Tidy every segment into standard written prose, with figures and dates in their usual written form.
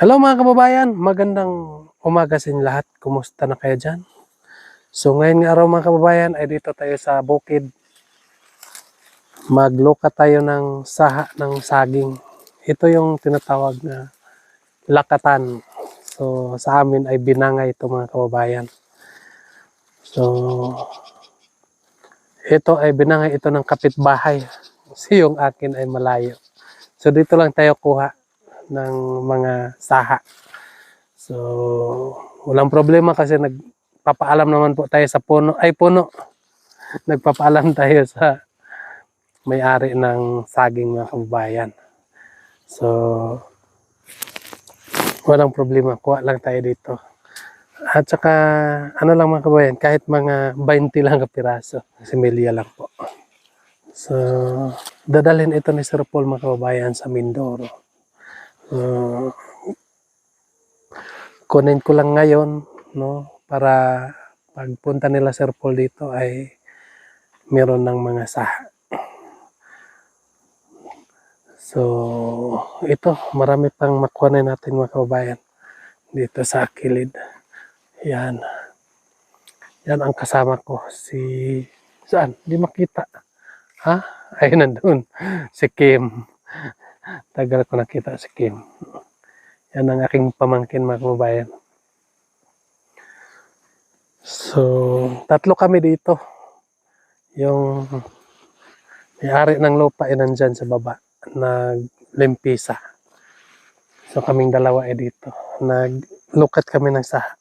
Hello mga kababayan, magandang umaga sa inyo lahat. Kumusta na kayo dyan? So ngayon nga araw mga kababayan ay dito tayo sa bukid. Magluka tayo ng saha ng saging. Ito yung tinatawag na lakatan. So sa amin ay binangay ito mga kababayan. So ito ay binangay ito ng kapitbahay. Kasi yung akin ay malayo. So dito lang tayo kuha ng mga saha. So, walang problema kasi nagpapaalam naman po tayo sa puno. Nagpapaalam tayo sa may-ari ng saging mga kababayan. So, walang problema. Kuha lang tayo dito. At saka, ano lang mga kababayan, kahit mga 20 lang kapiraso. Similya lang po. So, dadalhin ito ni Sir Paul mga kababayan sa Mindoro. Kunin ko lang ngayon, no, para pagpunta nila Sir Paul dito ay meron ng mga saha. So, ito, marami pang makuha natin mga kababayan dito sa kilid. Yan. Yan ang kasama ko. Saan? Di makita. Ha? Ay, nandun. Si Kim. Tagal ko nakita si Kim. Yan ang aking pamangkin mga kababayan. So, tatlo kami dito. Yung may-ari ng lupa ay nandyan sa baba. Naglimpisa. So, kaming dalawa ay dito. Naglukat kami ng saha.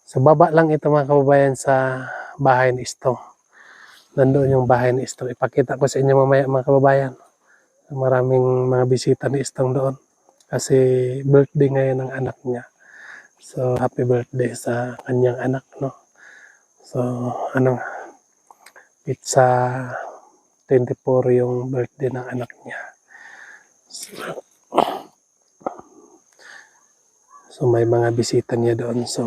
So, baba lang ito mga kababayan sa bahay ni Istong. Nandoon yung bahay ni Istong. Ipakita ko sa inyo mamaya mga kababayan. Maraming mga bisita ni Istong doon. Kasi birthday ngayon ng anak niya. So, happy birthday sa kanyang anak, no? So, pizza 24 yung birthday ng anak niya. So, may mga bisita niya doon. So,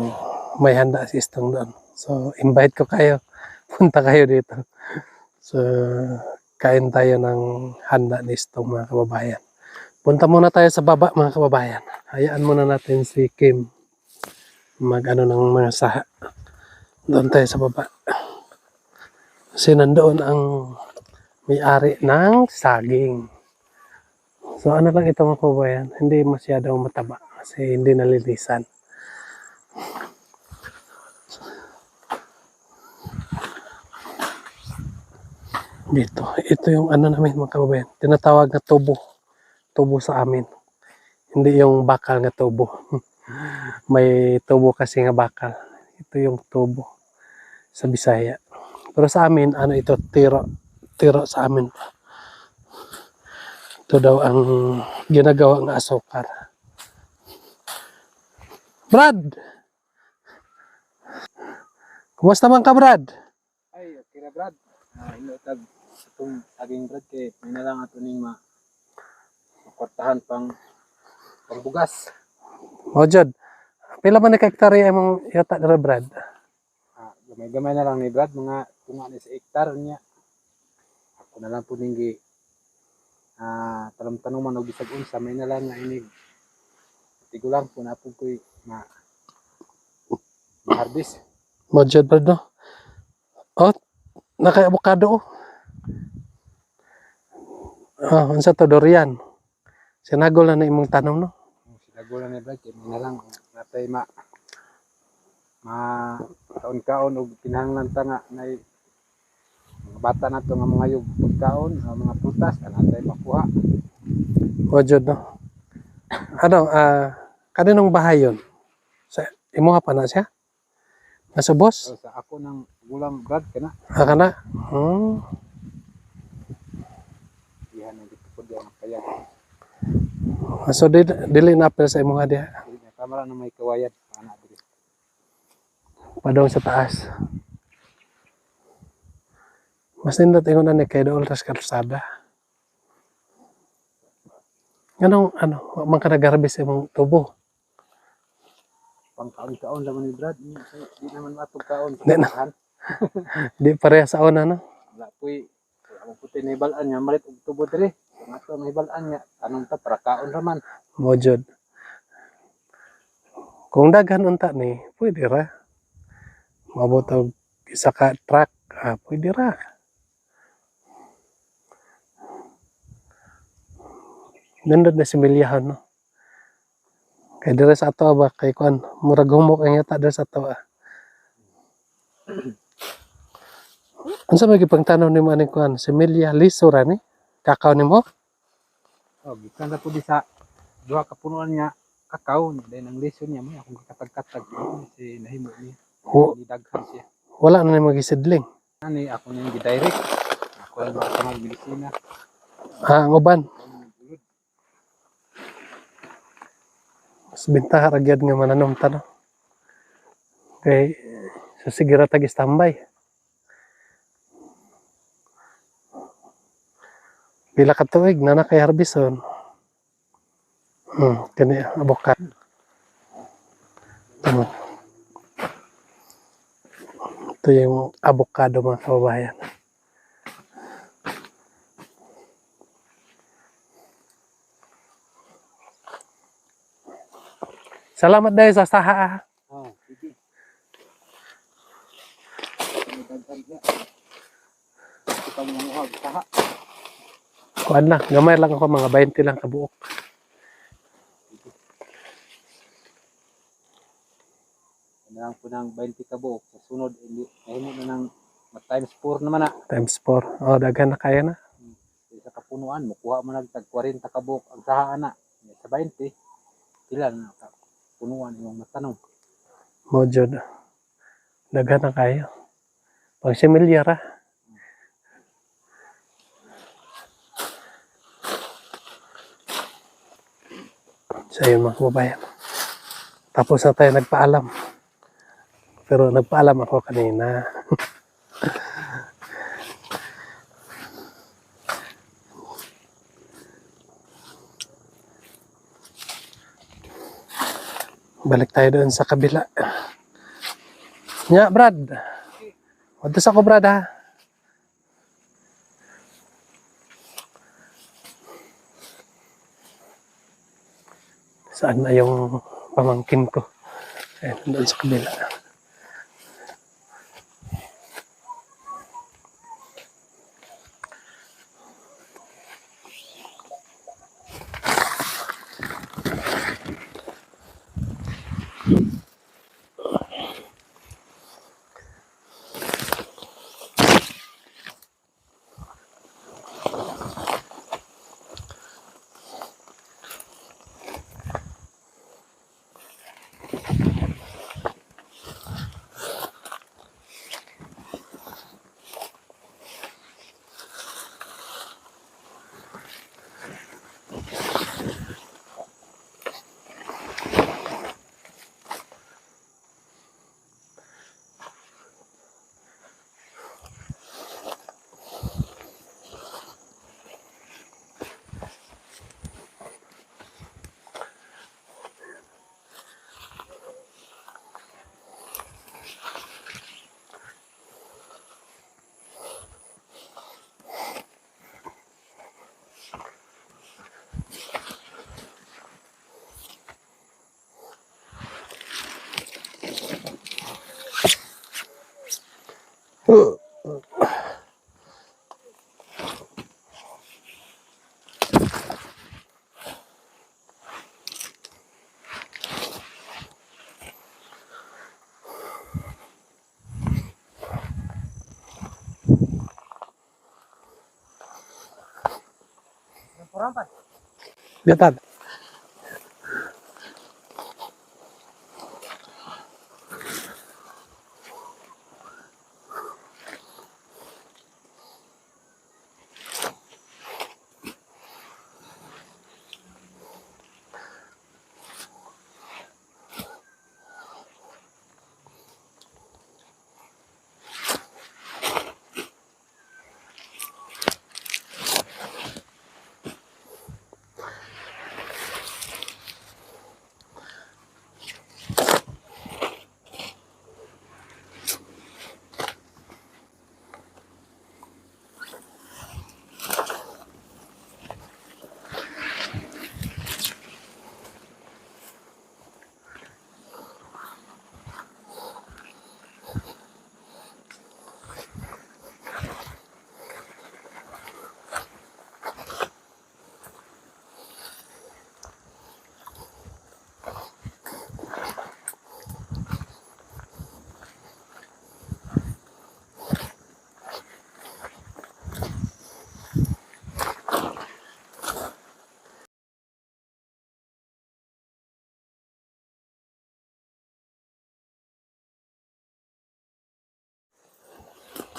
may handa si Istong doon. So, invite ko kayo. Punta kayo dito. So, kain tayo ng handa ni Istong mga kababayan. Punta muna tayo sa baba mga kababayan. Hayaan muna natin si Kim mag-ano ng mga saha. Doon tayo sa baba. Kasi nandoon ang may-ari ng saging. So ano lang ito mga kababayan, hindi masyadong mataba kasi hindi nalilisan. Dito, ito yung ano namin mga kababayan, tinatawag na tubo. Tubo sa amin. Hindi yung bakal na tubo. May tubo kasi nga bakal. Ito yung tubo sa Bisaya. Pero sa amin, ano ito, tiro. Tiro sa amin. Ito daw ang ginagawa ng asukar. Brad! Kumusta man ka, Brad? Ay, okay na Brad. Inutag itong saging Brad kay may na lang ato ning makwartahan pangbugas. O, Jod. Pila man na kaktari mong yata na, Brad? Gamay-gamay na lang ni Brad, mga tunga ni sa hektar niya. Ako na lang po ninggi tanong man og bisag unsa may na lang nga inig. Tigulang po na po ko'y ma-harvest. O, Jod, Brad, no? O, naka-avocado. Unsa to, durian. Sinagol na imong tanong, no? Sinagulan ni Brad kay may na lang natay kaon-kaon og kinahanglan ta nga nay mga bata nato nga mga yug pagkaon, mga prutas anatay makuha. O, Jod, no? Ano, kaninong bahay yun? Imuha pa na siya? Nasa boss? So, sa ako ng gulang Brad kana Ka na? diha nang gitupod diha ng kayag. So, dili na apel sa imuha diha. Dili na kamera na may kawayan ana diri. Padong sa taas. Mas nindot ingon na ni kay dool tas kalsada. Ano, man ka nag-harvest imong tubo? Pangkaon-kaon laman ni Brad, di naman matog kaon. Di na. Di pareha sa una, no? Wala puy, wala mo puti na ibalaan nga malit og tubo diri. Ang ato ang ibalaan nga, anong ta, para kaon raman. Mojod. Kung daghan unta ni, pwede ra. Mabot og isa ka truck, pwede ra. Nandun na si Milyahan, no? Kay dira sa ato ba, kay kuan, murag humok ang yata dira sa ato. Unsa may gipangtanaw nimo aning kuan? Si Milya liso ra ni? Kakaw nimo? Oh, gikan na po di sa duha ka punuan niya kakao, then ang lesson niya mo akong katag-katag si nahimo niya. Ho, Daghan siya. wala na nimo gisidling. Ani ako nang gi-direct. Ako lang sa mga medisina. Ang uban. Mas bintaha ra gyud nga mananom ta, no? Kay so sige ra tag standby. Pila ka tuig na kay harbison. Kani avocado. Tama. Ito yung avocado mga kababayan. Salamat dahil sa saha. Oh, sige. Daghan niya. Kita mo nga saha. Kuan lang, gamay lang ako, mga 20 lang kabuok. Ano lang po ng 20 kabuok. Sa sunod, nahimo na ng times 4 naman na. Times 4. Oh, daghan na kaya na. Sa kapunuan, mukuha mo nagtag 40 kabuok ang saha na. Sa 20, ilan na punuan yung matanong. Mojod. Daghan na kayo. Pang similya ra. So yun mga kababayan. Tapos na tayo nagpaalam. Pero nagpaalam ako kanina. Balik tayo doon sa kabila. Nya, Brad. Wadtos ako, Brad, ha? Saan na yung pamangkin ko? Ayan, doon sa kabila. Gatad.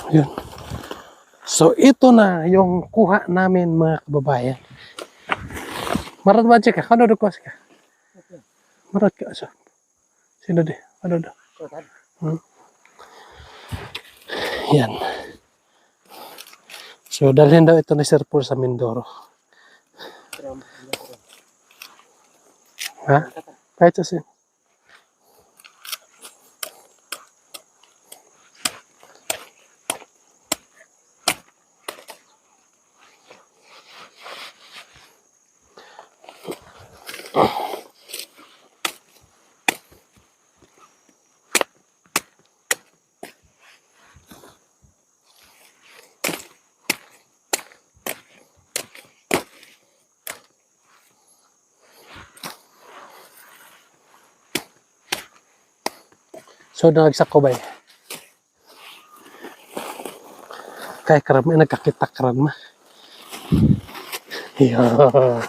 Yun. So, ito na yung kuha namin mga kababayan. Marad ba ka? Ano ko ka? Marad ka. So, sino di? Ano do? Yan. So, dalhin daw ito ni Sir Paul sa Mindoro. Ha? Kahit sa sin. So, nagsako ba eh? Kaya karami, nagkakita karama. Yeah.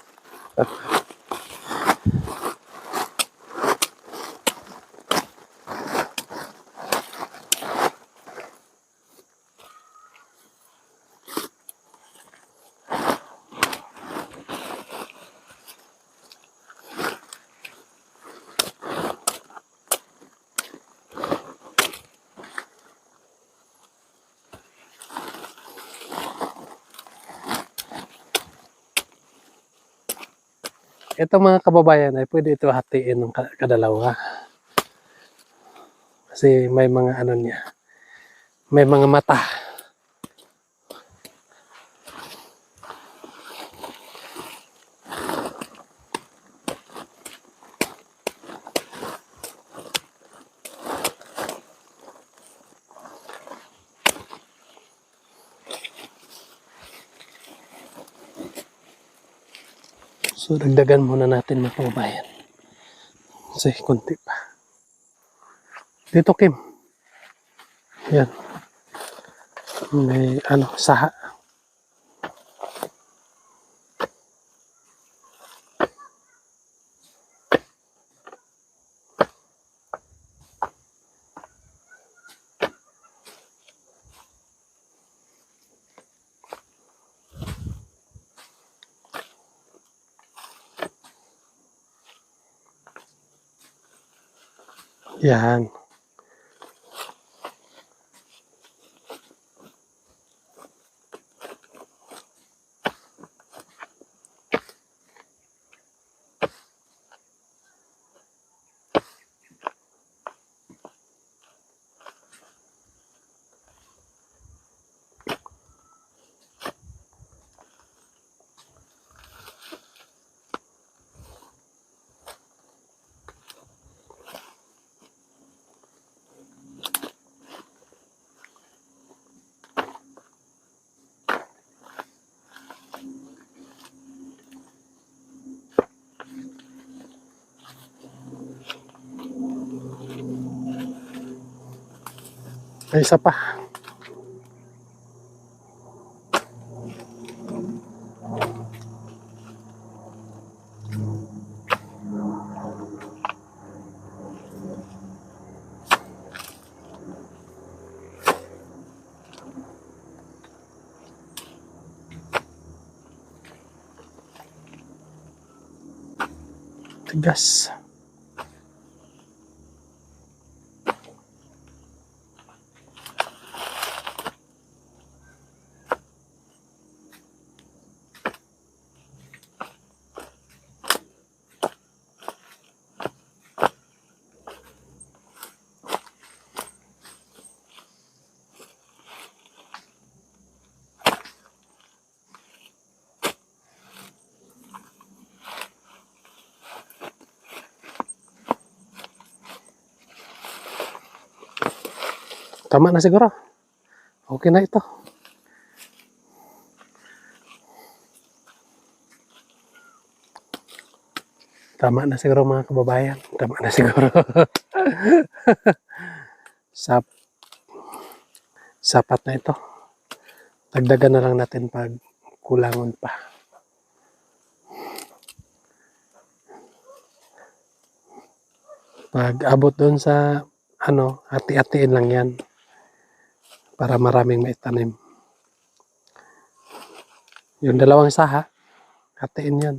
Ito mga kababayan ay pwede ito hatiin ng kadalawa. Kasi may mga ano niya. May mga mata. So, dagdagan muna natin mga kababayan. Kasi kunti pa. Dito, Kim. Yan. May ano, saha. Yan. May isa pa. Tigas. Tama na siguro. Okay na ito. Tama na siguro mga kababayan. Tama na siguro. Sapat na ito. Dagdagan na lang natin pag kulangon pa. Pag abot doon sa ano, hati-hatiin lang yan. para maraming maitanim. Yung dalawang saha, hatiin yan.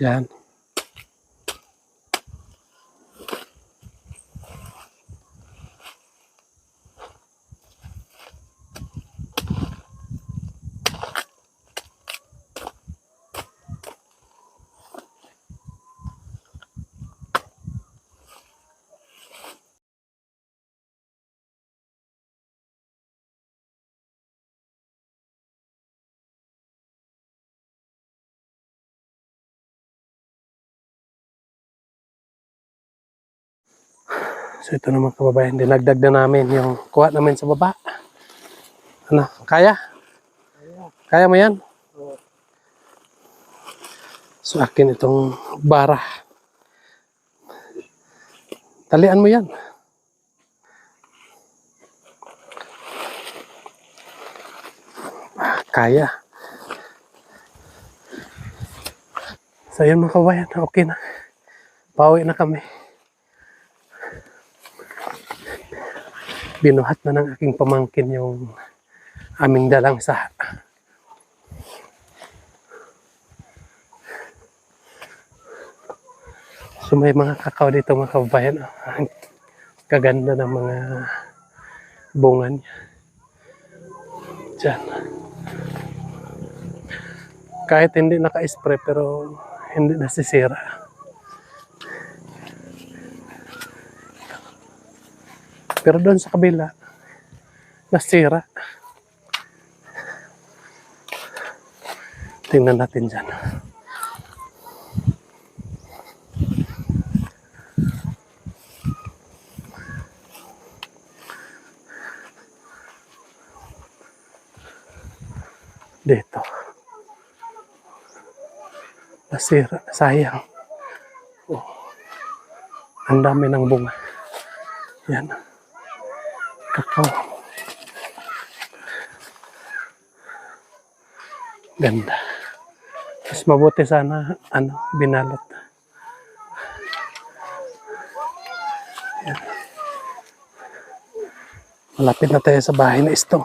Yan. So ito naman kababayan, dinagdag na namin yung kuha namin sa baba. Ano, kaya? Kaya mo yan? So akin itong bara. Talian mo yan. Kaya. So yun mga kababayan, okay na. Pauwi na kami. Binuhat na ng aking pamangkin yung aming dalang saha. So may mga kakao dito mga kababayan. Ang kaganda ng mga bunga niya. Diyan. Kahit hindi naka-spray pero hindi nasisira. Pero doon sa kabila, nasira. Tingnan natin dyan. Dito. Nasira. Sayang. Oh. Ang dami ng bunga. Yan. Kakao. Ganda. Mas mabuti sana, binalot. Yan. Malapit na tayo sa bahay na ito.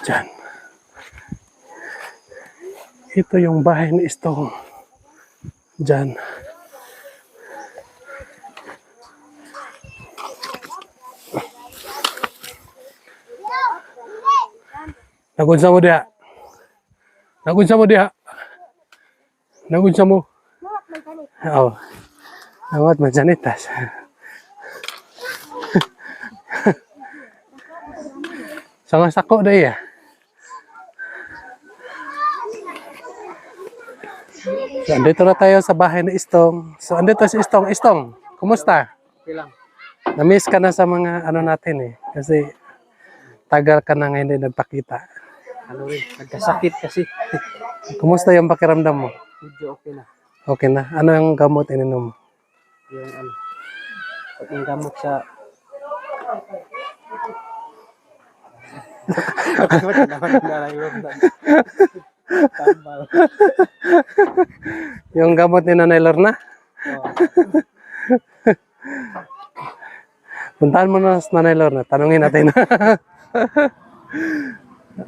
Diyan. Ito yung bahay ni Istong. Diyan. Nagunsa mo diha? Nagunsa mo diha? Nagunsa mo? Oo. Awat majanitas. Sangat sako dah ya. So, andito na tayo sa bahay ni Istong. So, andito si Istong. Istong, kumusta? Okay lang. Na-miss ka na sa mga natin eh. Kasi tagal ka na ngayon din nagpakita. Ano rin, nagkasakit kasi. Kumusta yung pakiramdam mo? Medyo okay na. Okay na. Ano yung gamot ininom mo? Yung pag yung gamot sa... Yung gamot ni Nanay Lorna? Puntahan mo na sa Nanay Lorna. Tanungin natin.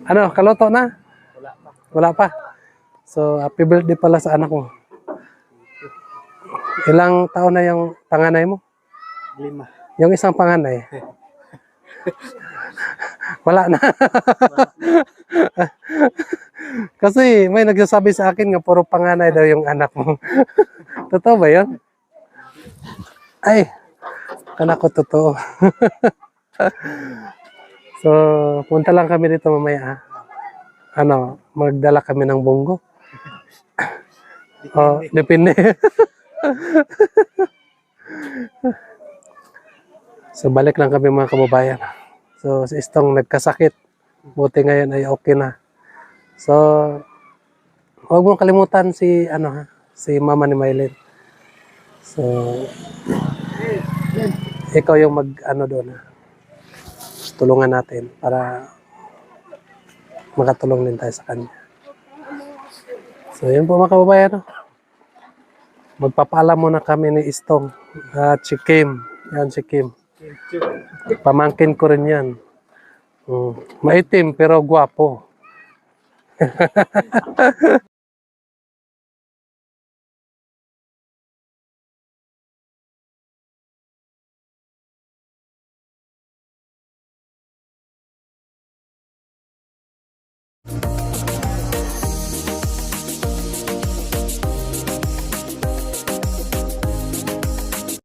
Ano, kaloto na? Wala pa. Wala pa. So, happy birthday pala sa anak mo. Ilang taon na yung panganay mo? 5. Yung isang panganay? Wala na. Kasi may nagsasabi sa akin nga puro panganay daw yung anak mo. Totoo ba yun? Ay, anak ko totoo. So, punta lang kami dito mamaya. Magdala kami ng bunggo. Oh, depende. So balik lang kami mga kababayan. So si Istong nagkasakit. Buti ngayon ay okay na. So huwag mong kalimutan si si mama ni Mylene. So ikaw yung mag doon. Tulungan natin para makatulong din tayo sa kanya. So yun po mga kababayan. No? Magpapaalam muna kami ni Istong at si Kim. Yan si Kim. Pamangkin ko rin yan. Maitim pero gwapo.